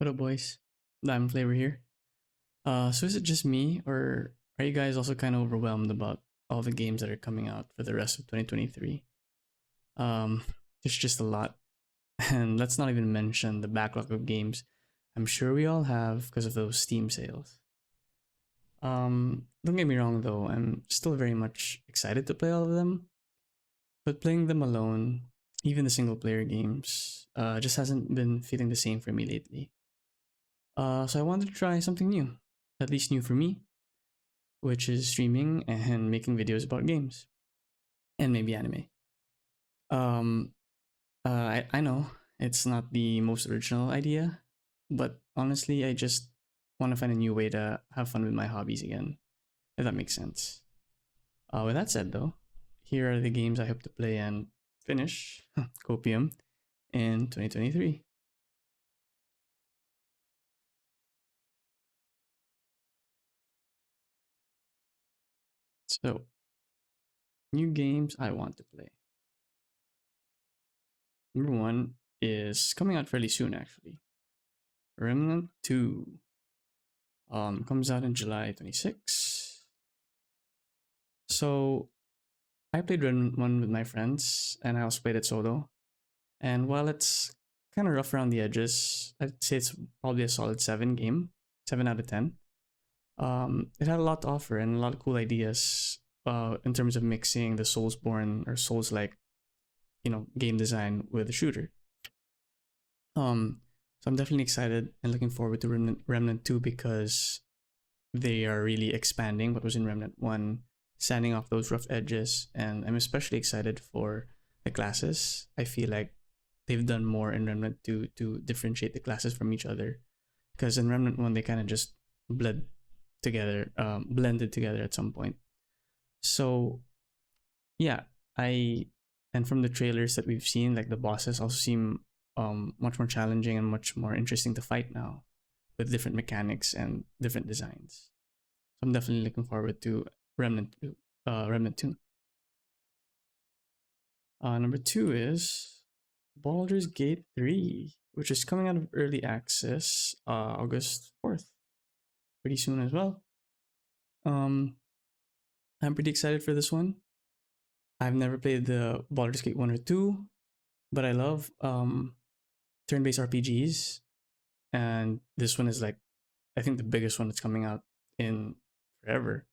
What up, boys? Diamond Flavor here. So is it just me, or are you guys also kind of overwhelmed about all the games that are coming out for the rest of 2023? Um, there's just a lot, and let's not even mention the backlog of games I'm sure we all have because of those Steam sales. Don't get me wrong though, I'm still very much excited to play all of them, but playing them alone, even the single player games, just hasn't been feeling the same for me lately. So I wanted to try something new, at least new for me, which is streaming and making videos about games and maybe anime. Um, I know it's not the most original idea, but honestly, I just want to find a new way to have fun with my hobbies again, if that makes sense. With that said, though, here are the games I hope to play and finish Copium in 2023. So, new games I want to play. Number one is coming out fairly soon, actually. Remnant 2 comes out in July 26th. So I played Remnant 1 with my friends and I also played it solo. And while it's kind of rough around the edges, I'd say it's probably a solid 7 game, 7 out of 10. It had a lot to offer and a lot of cool ideas in terms of mixing the Soulsborne or Souls like, game design with a shooter. So I'm definitely excited and looking forward to Remnant 2 because they are really expanding what was in Remnant 1, sanding off those rough edges, and I'm especially excited for the classes. I feel like they've done more in Remnant 2 to differentiate the classes from each other. Because in Remnant 1, they kind of just blended together at some point. So, yeah, I, and from the trailers that we've seen, like the bosses also seem much more challenging and much more interesting to fight now with different mechanics and different designs. So I'm definitely looking forward to Remnant 2. Remnant 2. Number 2 is Baldur's Gate 3, which is coming out of early access August 4th. Pretty soon as well. Um, I'm pretty excited for this one. I've never played the Baldur's Gate 1 or 2, but I love turn-based RPGs. And this one is like, I think the biggest one that's coming out in forever.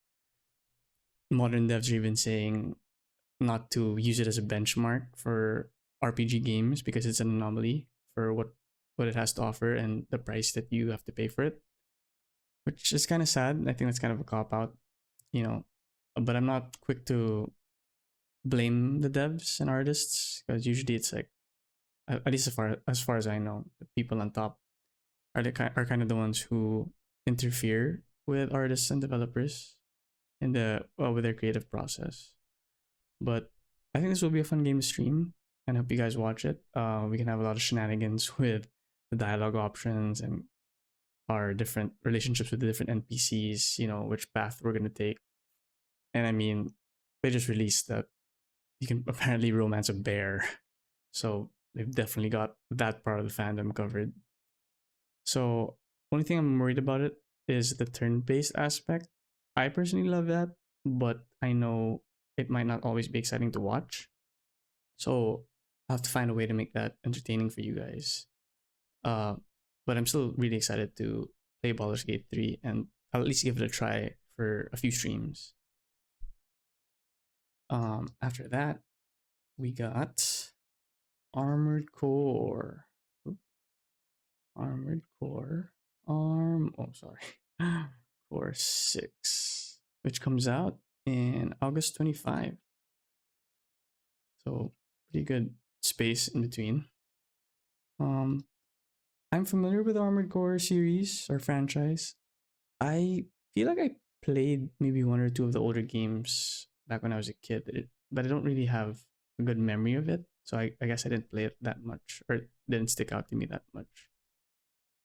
Modern devs are even saying not to use it as a benchmark for RPG games because it's an anomaly for what it has to offer and the price that you have to pay for it, which is kind of sad. I think that's kind of a cop out, you know. But I'm not quick to blame the devs and artists because usually it's like, at least as far as I know, the people on top are kind of the ones who interfere with artists and developers in the with their creative process. But I think this will be a fun game to stream, and I hope you guys watch it. We can have a lot of shenanigans with the dialogue options and our different relationships with the different NPCs. Which path we're gonna take. And I mean, they just released that you can apparently romance a bear, so they've definitely got that part of the fandom covered. So only thing I'm worried about it is the turn-based aspect. I personally love that, but I know it might not always be exciting to watch. So I have to find a way to make that entertaining for you guys. Uh, but I'm still really excited to play Baldur's Gate 3 and I'll at least give it a try for a few streams. After that, we got Armored Core. Armored Core. Core 6, which comes out in August 25. So pretty good space in between. Um, I'm familiar with Armored Core series or franchise. I feel like I played maybe one or two of the older games back when I was a kid, but I don't really have a good memory of it. So I guess I didn't play it that much or it didn't stick out to me that much.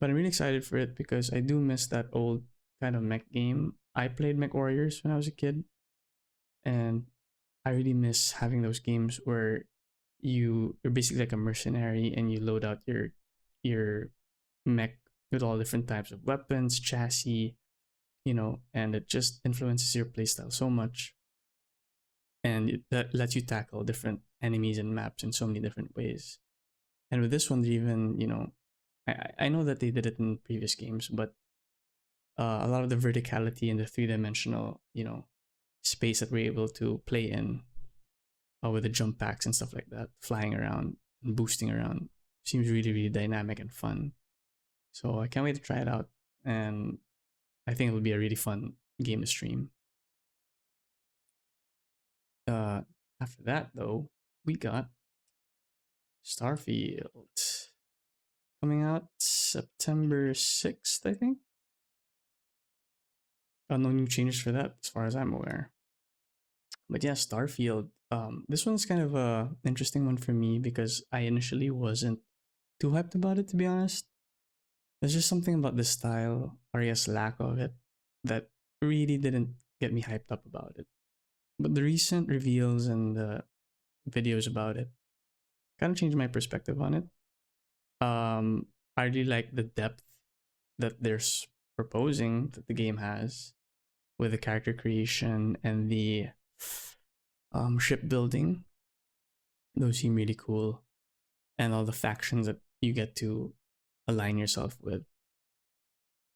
But I'm really excited for it because I do miss that old kind of mech game. I played Mech Warriors when I was a kid, and I really miss having those games where you're basically like a mercenary and you load out your mech with all different types of weapons, chassis, and it just influences your playstyle so much. And that lets you tackle different enemies and maps in so many different ways. And with this one, they even, I know that they did it in previous games, but a lot of the verticality and the three-dimensional, space that we're able to play in with the jump packs and stuff like that, flying around and boosting around, seems really, really dynamic and fun. So I can't wait to try it out, and I think it'll be a really fun game to stream. After that, though, we got Starfield coming out September 6th, I think. No new changes for that, as far as I'm aware. But yeah, Starfield. This one's kind of a interesting one for me because I initially wasn't too hyped about it, to be honest. There's just something about the style, or I guess lack of it, that really didn't get me hyped up about it. But the recent reveals and the videos about it kind of changed my perspective on it. I really like the depth that they're proposing that the game has with the character creation and the shipbuilding. Those seem really cool, and all the factions that you get to align yourself with.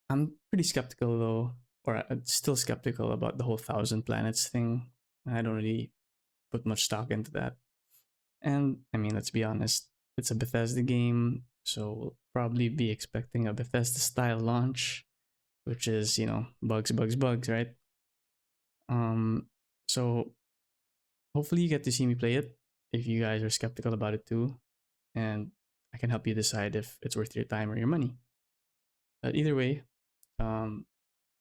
I'm pretty skeptical though, or still skeptical about the whole 1,000 planets thing. I don't really put much stock into that. And I mean, let's be honest, it's a Bethesda game, so we'll probably be expecting a Bethesda style launch, which is, bugs, bugs, bugs, right? So hopefully you get to see me play it if you guys are skeptical about it too, and I can help you decide if it's worth your time or your money. But either way, I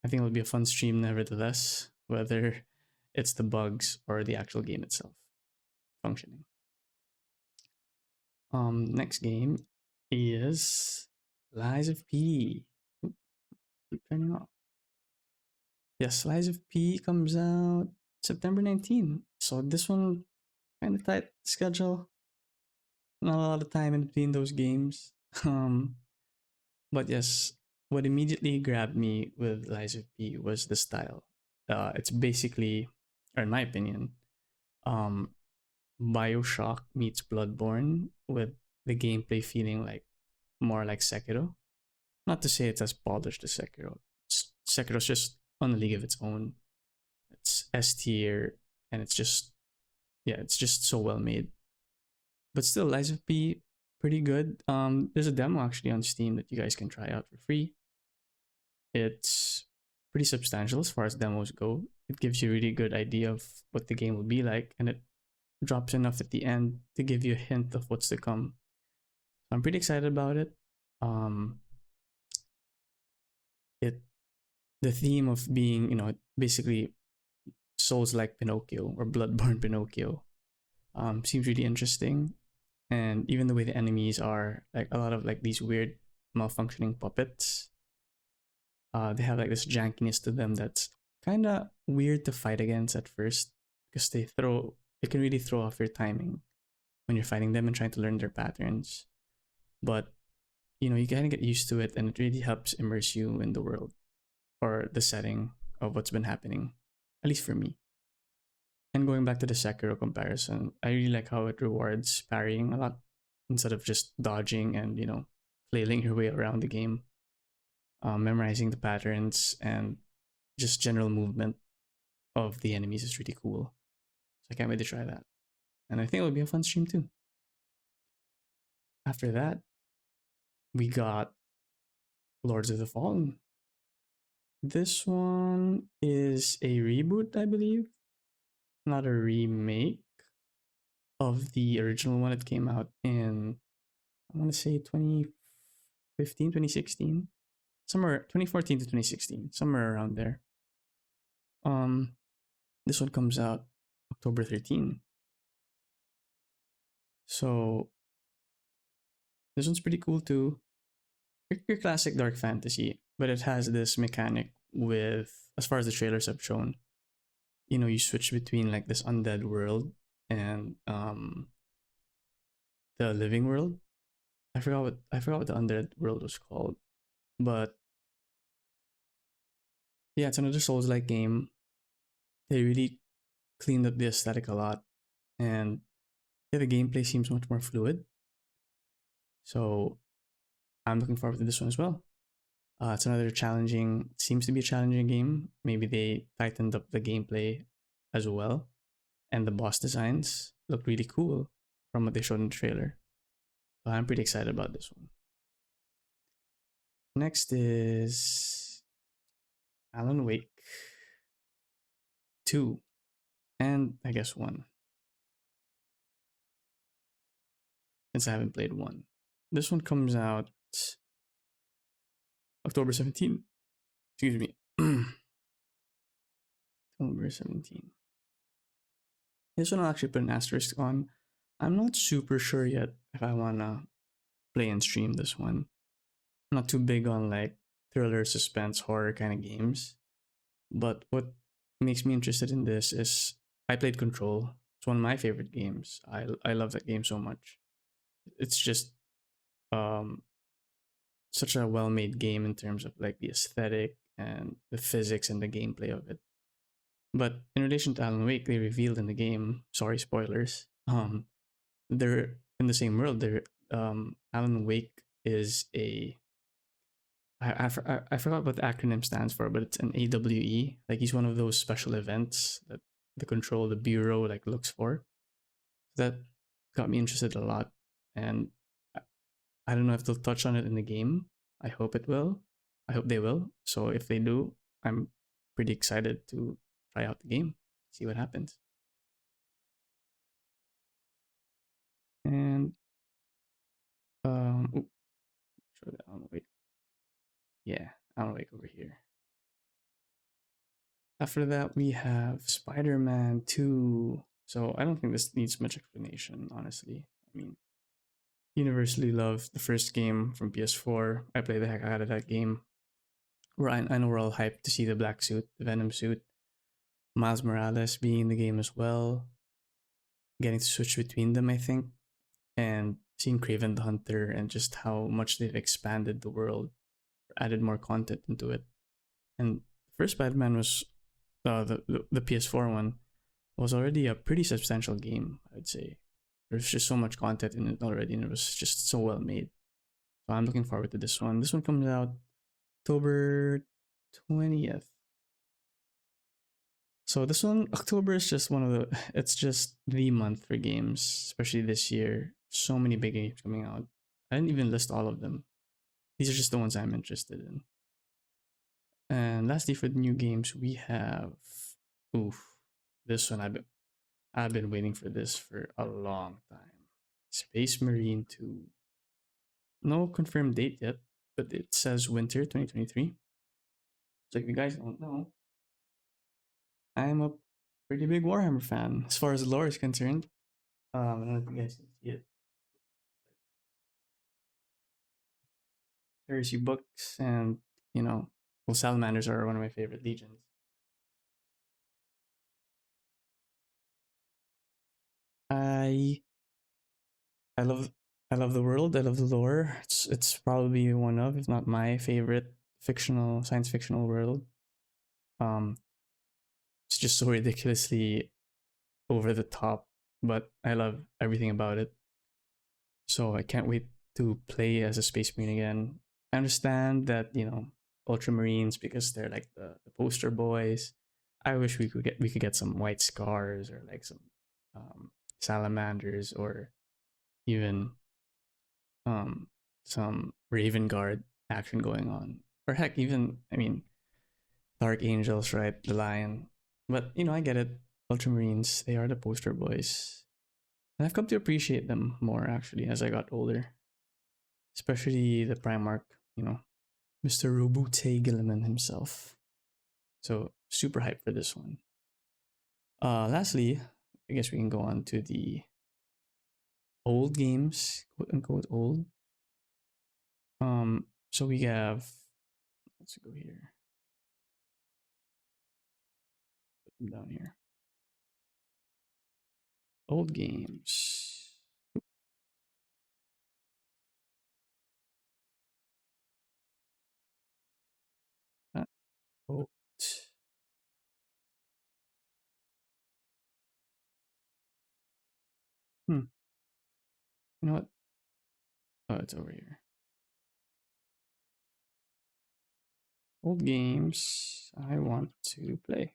think it'll be a fun stream nevertheless, whether it's the bugs or the actual game itself functioning. Next game is Lies of P. Keep turning off. Yes, Lies of P comes out September 19th. So this one kind of tight schedule. Not a lot of time in between those games. But yes, what immediately grabbed me with Lies of P was the style. It's basically, or in my opinion, Bioshock meets Bloodborne with the gameplay feeling like more like Sekiro. Not to say it's as polished as Sekiro. Sekiro's just on a league of its own. It's S tier, and it's just so well made. But still, Lies of P, pretty good. There's a demo actually on Steam that you guys can try out for free. It's pretty substantial as far as demos go. It gives you a really good idea of what the game will be like, and it drops enough at the end to give you a hint of what's to come. So I'm pretty excited about it. The theme of being, basically Souls like Pinocchio or Bloodborne Pinocchio, seems really interesting. And even the way the enemies are like a lot of like these weird malfunctioning puppets. They have like this jankiness to them that's kind of weird to fight against at first because it can really throw off your timing when you're fighting them and trying to learn their patterns. But you kind of get used to it, and it really helps immerse you in the world or the setting of what's been happening, at least for me. And going back to the Sekiro comparison, I really like how it rewards parrying a lot instead of just dodging and, flailing your way around the game. Memorizing the patterns and just general movement of the enemies is really cool. So I can't wait to try that. And I think it'll be a fun stream too. After that, we got Lords of the Fallen. This one is a reboot, I believe. Not a remake of the original one that came out in, I want to say 2015, 2016. Somewhere 2014 to 2016, somewhere around there. This one comes out October 13. So this one's pretty cool too. Your classic dark fantasy, but it has this mechanic with, as far as the trailers have shown, you switch between like this undead world and the living world. I forgot what the undead world was called. But yeah, it's another Souls-like game. They really cleaned up the aesthetic a lot, and yeah, the gameplay seems much more fluid. So I'm looking forward to this one as well. It's another challenging, seems to be a challenging game. Maybe they tightened up the gameplay as well, and the boss designs look really cool from what they showed in the trailer. So I'm pretty excited about this one. Next is Alan Wake 2, and I guess 1, since I haven't played 1. This one comes out October 17th. Excuse me. October 17th. This one I'll actually put an asterisk on. I'm not super sure yet if I wanna play and stream this one. I'm not too big on like thriller, suspense, horror kind of games. But what makes me interested in this is I played Control. It's one of my favorite games. I love that game so much. It's just um such a well-made game in terms of like the aesthetic and the physics and the gameplay of it. But in relation to Alan Wake, they revealed in the game, sorry spoilers, they're in the same world. They're Alan Wake is a I forgot what the acronym stands for, but it's an AWE. Like he's one of those special events that the bureau like looks for. That got me interested a lot, and I don't know if they'll touch on it in the game. I hope it will. I hope they will. So if they do, I'm pretty excited to try out the game, see what happens. And ooh, show that on wait. Yeah, I'll wait over here. After that, we have Spider-Man 2. So I don't think this needs much explanation, honestly. I mean, universally loved the first game from PS4. I played the heck out of that game. I know we're all hyped to see the black suit, the Venom suit. Miles Morales being in the game as well. Getting to switch between them, I think. And seeing Craven the Hunter and just how much they've expanded the world, added more content into it. And first Spider-Man was the PS4 one was already a pretty substantial game, I'd say. There's just so much content in it already, and it was just so well made. So I'm looking forward to this one. This one comes out October 20th. So this one, October is just one of the, it's just the month for games, especially this year. So many big games coming out. I didn't even list all of them. These are just the ones I'm interested in. And lastly, for the new games, we have, oof, this one I've been waiting for this for a long time. Space Marine 2. No confirmed date yet, but it says winter 2023. So if you guys don't know, I'm a pretty big Warhammer fan as far as lore is concerned. I don't know if you guys can see it. Heresy books and, you know, well, salamanders are one of my favorite legions. I I love I love the world. I love the lore. It's probably one of, if not my favorite fictional science fictional world. Um, it's just so ridiculously over the top, but I love everything about it. So I can't wait to play as a Space Marine again. I understand that, you know, Ultramarines, because they're like the poster boys. I wish we could get some white scars or like some salamanders or even um some Raven Guard action going on. Or heck, even I mean Dark Angels, right? The Lion. But you know, I get it. Ultramarines, they are the poster boys. And I've come to appreciate them more actually as I got older. Especially the Primarch, you know, Mr. Robute Gilliman himself. So super hyped for this one. Lastly, I guess we can go on to the old games, quote unquote old. So we have, let's go here. Put them down here. Old games. Vote. Hmm. You know what? Oh, it's over here. Old games I want to play.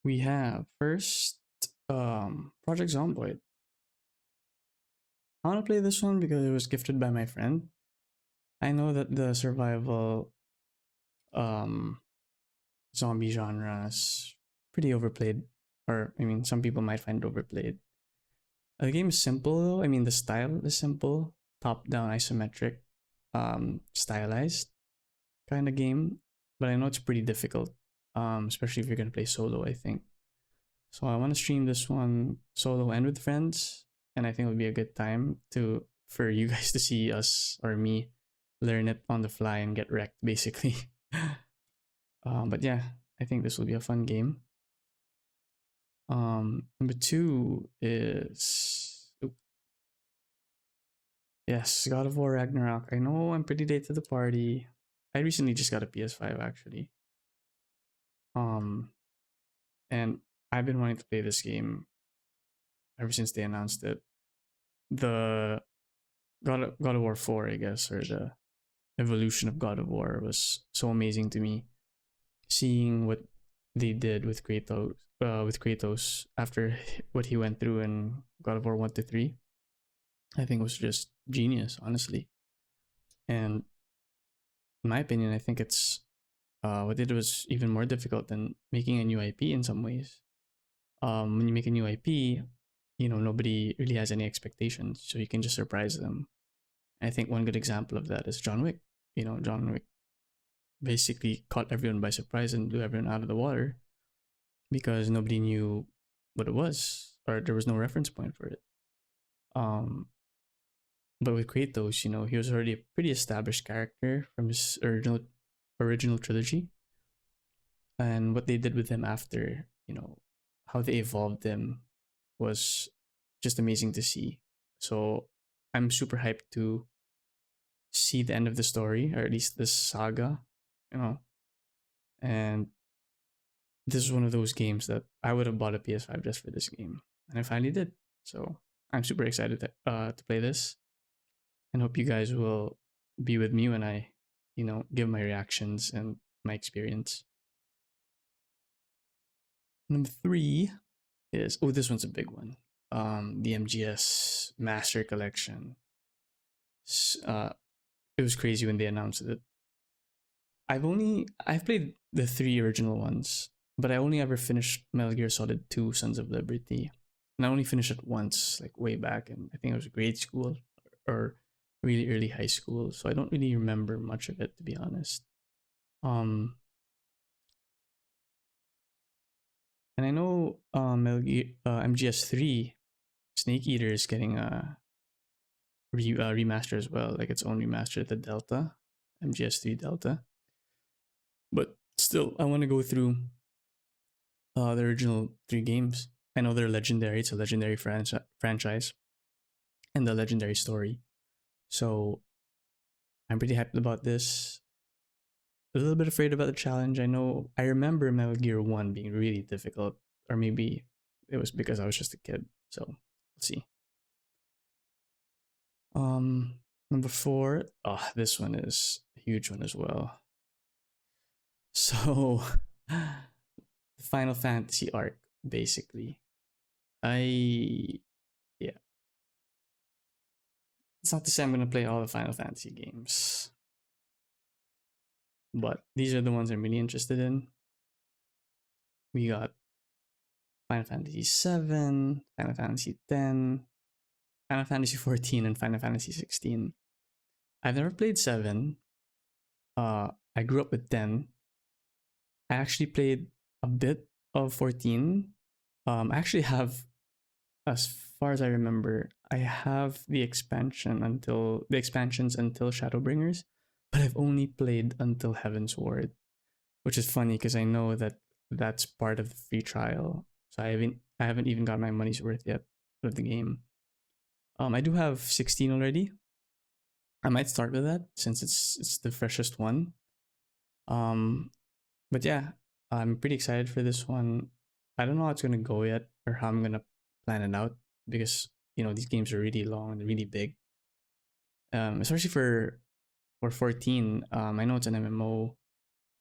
We have first Project Zomboid. I want to play this one because it was gifted by my friend. I know that the survival um zombie genre is pretty overplayed, or I mean, some people might find it overplayed. The game is simple though. I mean, the style is simple, top-down isometric, stylized kind of game. But I know it's pretty difficult, especially if you're gonna play solo. I think so. I want to stream this one solo and with friends, and I think it would be a good time to for you guys to see us or me learn it on the fly and get wrecked, basically. But yeah, I think this will be a fun game. Number two is yes, God of War Ragnarok. I know I'm pretty late to the party. I recently just got a PS5 actually. Um, and I've been wanting to play this game ever since they announced it. The God of War 4, I guess, or the evolution of God of War was so amazing to me. Seeing what they did with Kratos after what he went through in God of War 1 to 3, I think was just genius, honestly. And in my opinion, I think it's what they did was even more difficult than making a new IP in some ways. When you make a new IP, you know, nobody really has any expectations, so you can just surprise them. And I think one good example of that is John Wick. You know, John Wick basically caught everyone by surprise and blew everyone out of the water because nobody knew what it was or there was no reference point for it. Um, but with Kratos, you know, he was already a pretty established character from his original trilogy, and what they did with him after, you know, how they evolved him was just amazing to see. So I'm super hyped to see the end of the story, or at least this saga, you know. And this is one of those games that I would have bought a PS5 just for this game, and I finally did. So I'm super excited to play this, and hope you guys will be with me when I, you know, give my reactions and my experience. Number three is this one's a big one. The MGS Master Collection. Uh, it was crazy when they announced it. I've played the three original ones, but I only ever finished Metal Gear Solid 2 Sons of Liberty. And I only finished it once, like way back, and I think it was grade school or really early high school, so I don't really remember much of it, to be honest. Um and I know MGS3 Snake Eater is getting a remaster as well, like its own remaster, the Delta, MGS3 Delta. But still, I want to go through the original three games. I know they're legendary. It's a legendary franchise and the legendary story. So I'm pretty hyped about this. A little bit afraid about the challenge. I remember Metal Gear 1 being really difficult, or maybe it was because I was just a kid. So let's see. Number four. Oh, this one is a huge one as well. So, the Final Fantasy arc, basically. I Yeah. It's not to say I'm gonna play all the Final Fantasy games, but these are the ones I'm really interested in. We got Final Fantasy 7, Final Fantasy 10, Final Fantasy 14, and Final Fantasy 16. I've never played 7. I grew up with 10. I actually played a bit of 14. I actually have, as far as I remember, I have the expansions until Shadowbringers, but I've only played until Heaven's Ward, which is funny because I know that that's part of the free trial. So I haven't even got my money's worth yet of the game. I do have 16 already. I might start with that since it's the freshest one. Um, but yeah, I'm pretty excited for this one. I don't know how it's gonna go yet or how I'm gonna plan it out because these games are really long and really big. Especially for 14. I know it's an MMO,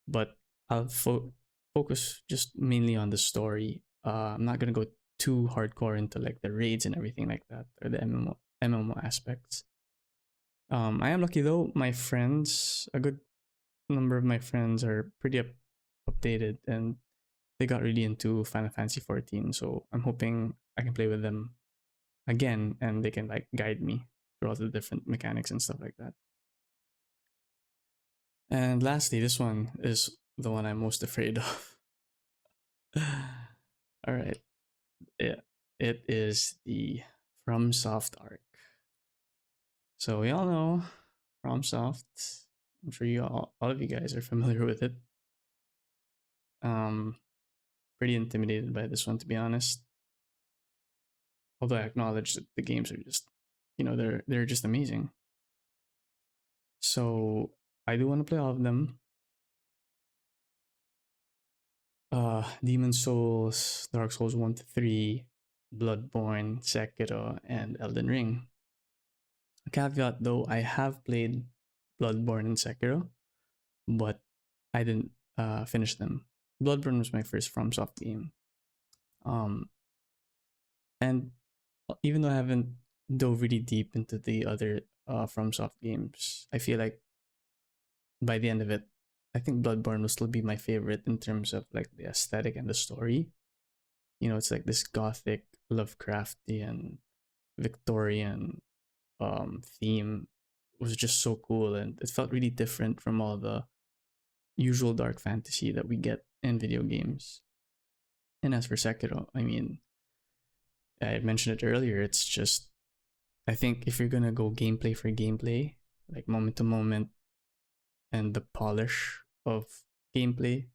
but I'll focus just mainly on the story. I'm not gonna go too hardcore into like the raids and everything like that or the MMO aspects. I am lucky though. My friends, a good number of my friends are pretty updated and they got really into Final Fantasy 14. So I'm hoping I can play with them again and they can like guide me through all the different mechanics and stuff like that. And lastly, this one is the one I'm most afraid of. All right. It is the FromSoft arc. So we all know FromSoft. I'm sure all of you guys are familiar with it. Um, Pretty intimidated by this one, to be honest. Although I acknowledge that the games are just, they're just amazing. So I do want to play all of them. Demon Souls, Dark Souls 1 to 3, Bloodborne, Sekiro, and Elden Ring. A caveat though, I have played Bloodborne and Sekiro, but I didn't finish them. Bloodborne was my first FromSoft game. Um, and even though I haven't dove really deep into the other FromSoft games, I feel like by the end of it, I think Bloodborne will still be my favorite in terms of like the aesthetic and the story. It's like this gothic, Lovecraftian, Victorian theme was just so cool, and it felt really different from all the usual dark fantasy that we get in video games. And as for Sekiro, I mean, I mentioned it earlier, it's just, I think if you're gonna go gameplay for gameplay, like moment to moment, and the polish of gameplay,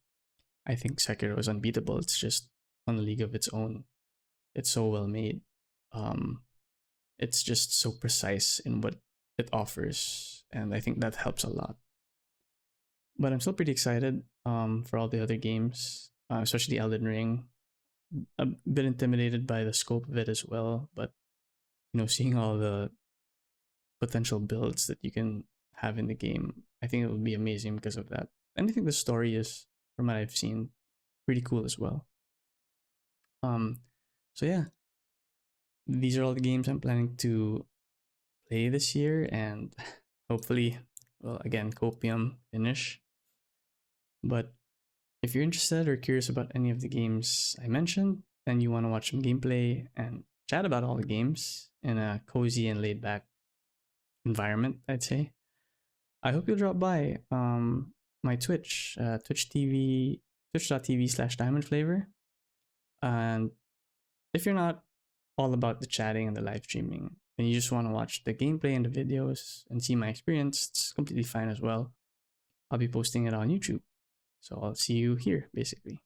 I think Sekiro is unbeatable. It's just on a league of its own. It's so well made. Um, it's just so precise in what it offers, and I think that helps a lot. But I'm still pretty excited for all the other games, especially Elden Ring. A bit intimidated by the scope of it as well, but seeing all the potential builds that you can have in the game, I think it would be amazing because of that. And I think the story is, from what I've seen, pretty cool as well. Um, so yeah, these are all the games I'm planning to play this year, and hopefully, well, again, Copium finish. But if you're interested or curious about any of the games I mentioned, and you want to watch some gameplay and chat about all the games in a cozy and laid back environment, I'd say, I hope you'll drop by my Twitch, twitch.tv/diamondflavor. And if you're not all about the chatting and the live streaming, and you just want to watch the gameplay and the videos and see my experience, it's completely fine as well. I'll be posting it on YouTube. So I'll see you here, basically.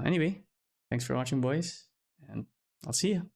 Anyway, thanks for watching, boys, and I'll see you.